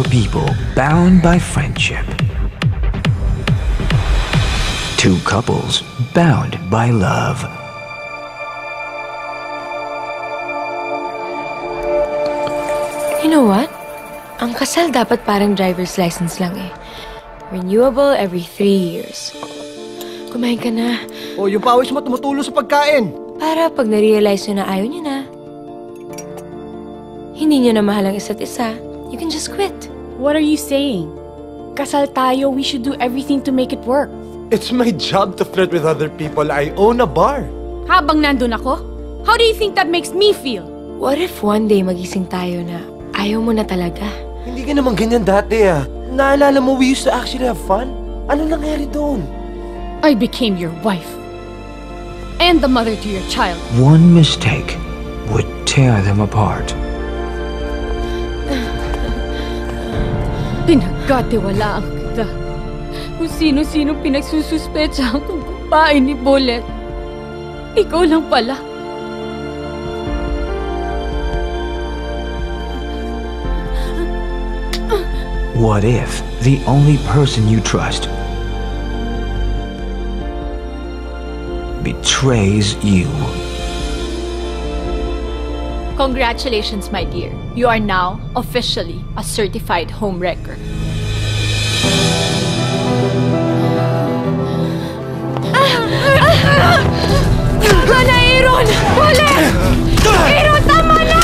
Four people bound by friendship. Two couples bound by love. You know what? Ang kasal dapat parang driver's license lang eh. Renewable every 3 years. Kumain ka na. O, yung pawis mo tumutulo sa pagkain. Para pag na-realize nyo na ayaw nyo na, hindi nyo na mahal ang isa't isa, you can just quit. What are you saying? Kasal tayo, we should do everything to make it work. It's my job to flirt with other people. I own a bar. Habang nandun ako, how do you think that makes me feel? What if one day magising tayo na ayaw mo na talaga? Hindi ka naman ganyan dati ah. Naalala mo, we used to actually have fun? Ano nangyari doon? I became your wife. And the mother to your child. One mistake would tear them apart. Pinagkatiwalaan kita. Kung sino-sino pinagsususpetsahan kong babae ni Bullet. Ikaw lang pala. What if the only person you trust betrays you? Congratulations, my dear. You are now officially a certified homewrecker. Hana, Aaron! Wala! Aaron, tama na!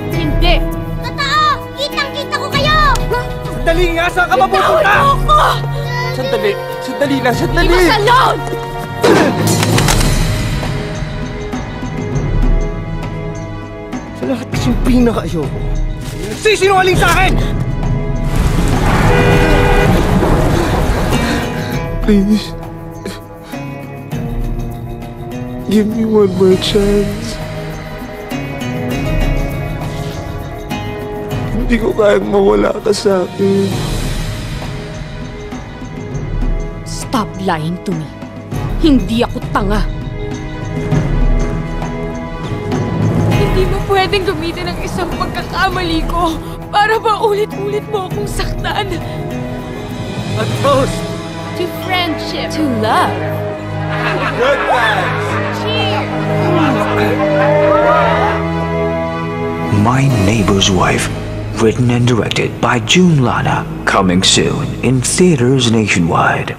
Hindi! Totoo! Kitang-kita ko kayo! Sandali nga, saan ka mapupunta? Sandali, sandali lang, sandali! Leave us alone! Sa lahat kasing pinaka-ayoko. Nagsisinungaling sa akin! Please. Give me one more chance. Hindi ko kayang mawala ka sa akin. Stop lying to me. Hindi ako tanga. Hindi mo pwedeng gamitin ang isang pagkakamali ko para ba ulit-ulit mo akong saktan. A toast! To friendship. To love. Good times! My Neighbor's Wife, written and directed by June Lana, coming soon in theaters nationwide.